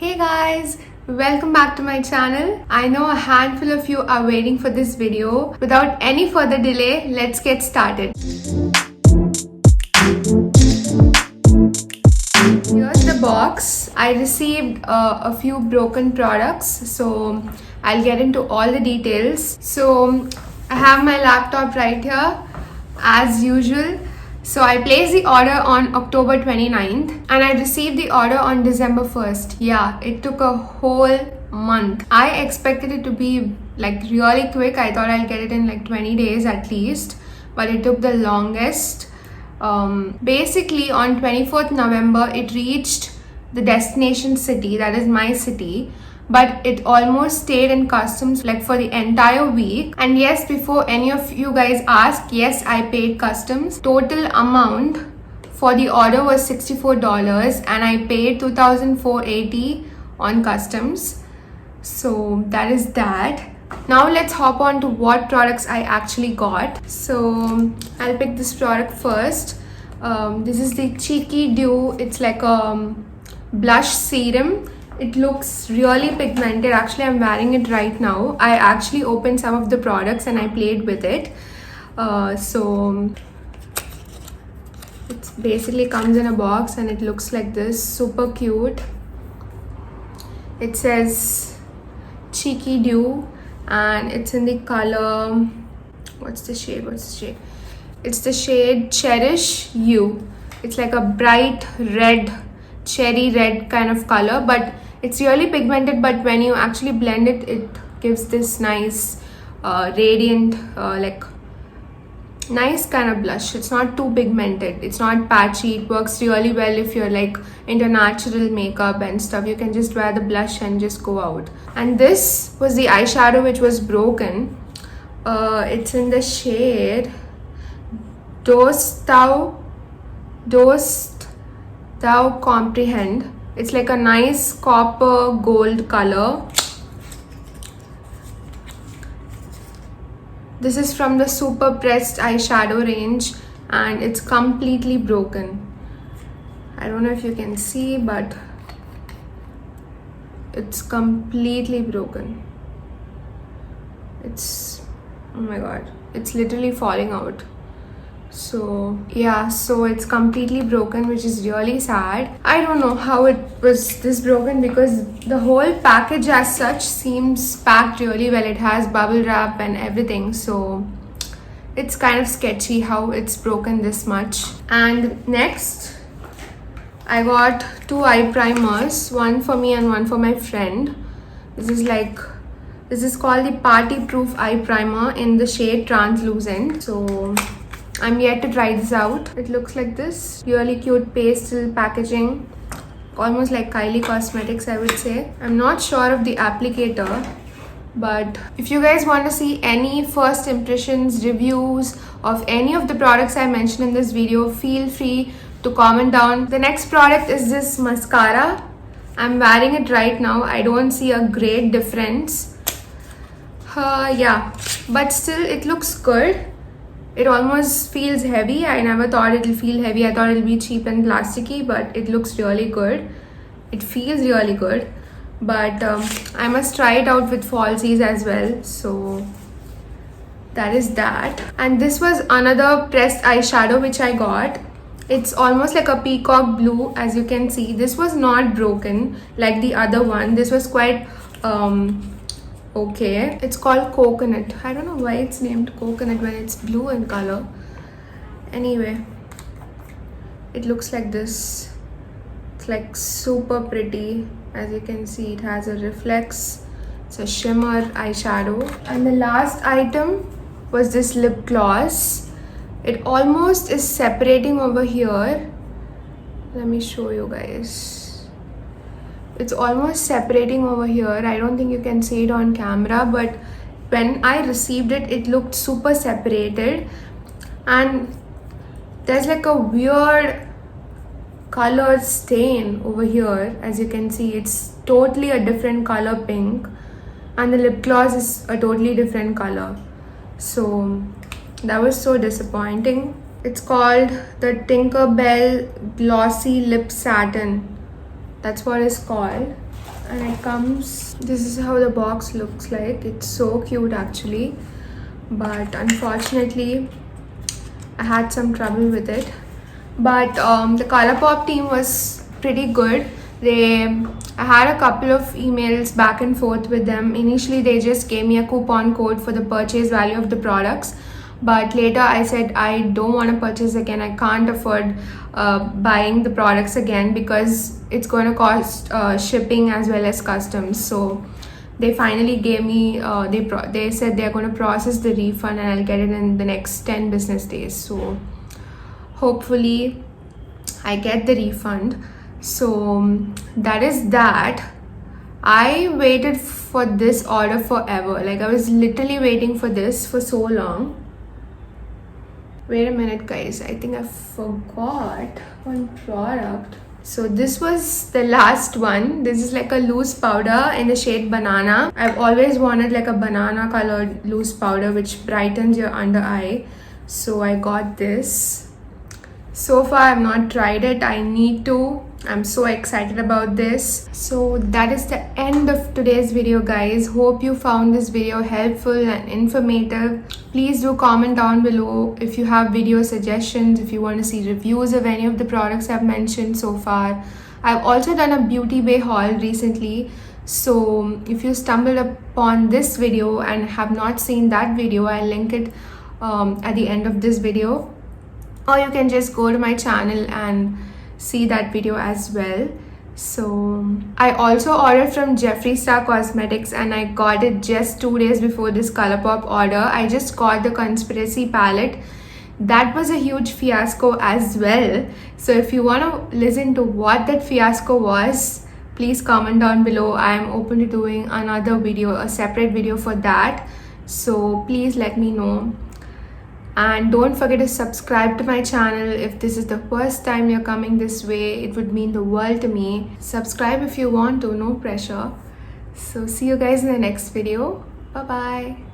Hey guys, welcome back to my channel. I know a handful of you are waiting for this video. Without any further delay, let's get started. Here's the box. I received a few broken products, so I'll get into all the details. So I have my laptop right here as usual. So I placed the order on October 29th and I received the order on December 1st. Yeah, it took a whole month. I expected it to be like really quick. I thought I'll get it in like 20 days at least, but it took the longest. Basically on 24th November, it reached the destination city, that is my city, but it almost stayed in customs like for the entire week. And yes, before any of you guys ask, yes, I paid customs. Total amount for the order was $64 and I paid $2,480 on customs. So that is that. Now let's hop on to what products I actually got. So I'll pick this product first. This is the Cheeky Dew. It's like a blush serum. It looks really pigmented. Actually, I'm wearing it right now. I actually opened some of the products and I played with it. So it basically comes in a box and it looks like this. Super cute. It says Cheeky Dew and it's in the color, what's the shade? It's the shade Cherish You. It's like a bright red, cherry red kind of color, but it's really pigmented, but when you actually blend it, it gives this nice radiant like nice kind of blush. It's not too pigmented, it's not patchy. It works really well if you're like into natural makeup and stuff. You can just wear the blush and just go out. And this was the eyeshadow which was broken. It's in the shade Dost Thou Comprehend. It's like a nice copper gold color. This is from the Super Pressed eyeshadow range and it's completely broken. I don't know if you can see, but it's completely broken. Oh my god, it's literally falling out. So yeah, so it's completely broken, which is really sad. I don't know how it was this broken because the whole package as such seems packed really well. It has bubble wrap and everything, so it's kind of sketchy how it's broken this much. And next I got two eye primers, one for me and one for my friend. This is called the Party Proof Eye Primer in the shade Translucent. So I'm yet to try this out. It looks like this. Really cute pastel packaging. Almost like Kylie Cosmetics, I would say. I'm not sure of the applicator, but if you guys want to see any first impressions, reviews of any of the products I mentioned in this video, feel free to comment down. The next product is this mascara. I'm wearing it right now. I don't see a great difference. Yeah, but still it looks good. It almost feels heavy. I never thought it'll feel heavy. I thought it'll be cheap and plasticky, but it looks really good. It feels really good. But I must try it out with falsies as well. So that is that. And this was another pressed eyeshadow which I got. It's almost like a peacock blue, as you can see. This was not broken like the other one. This was quite okay. It's called Coconut. I don't know why it's named Coconut when it's blue in color. Anyway, it looks like this. It's like super pretty. As you can see, it has a reflex. It's a shimmer eyeshadow. And the last item was this lip gloss. It almost is separating over here. Let me show you guys. It's almost separating over here. I don't think you can see it on camera, but when I received it, it looked super separated. And there's like a weird color stain over here. As you can see, it's totally a different color pink. And the lip gloss is a totally different color. So that was so disappointing. It's called the Tinkerbell Glossy Lip Satin. That's what it's called. and it comes, this is how the box looks like. It's so cute actually, but unfortunately I had some trouble with it. But the Colourpop team was pretty good. I had a couple of emails back and forth with them. Initially they just gave me a coupon code for the purchase value of the products, but later I said I don't want to purchase again. I can't afford buying the products again because it's going to cost shipping as well as customs. So they finally gave me they said they're going to process the refund and I'll get it in the next 10 business days. So hopefully I get the refund. So that is that. I waited for this order forever. Like, I was literally waiting for this for so long. Wait a minute, guys. I think I forgot one product. So this was the last one. This is like a loose powder in the shade Banana. I've always wanted like a banana colored loose powder which brightens your under eye. So I got this. So far I've not tried it. I need to. I'm so excited about this. So that is the end of today's video, guys. Hope you found this video helpful and informative. Please do comment down below if you have video suggestions, if you want to see reviews of any of the products I've mentioned so far. I've also done a Beauty Bay haul recently. So if you stumbled upon this video and have not seen that video, I'll link it at the end of this video. Or you can just go to my channel and see that video as well. So I also ordered from Jeffree Star Cosmetics and I got it just 2 days before this Colourpop order. I just got the Conspiracy palette. That was a huge fiasco as well. So if you want to listen to what that fiasco was, please comment down below. I am open to doing another video, a separate video for that. So please let me know. And don't forget to subscribe to my channel. If this is the first time you're coming this way, it would mean the world to me. Subscribe if you want to, no pressure. So see you guys in the next video. Bye bye.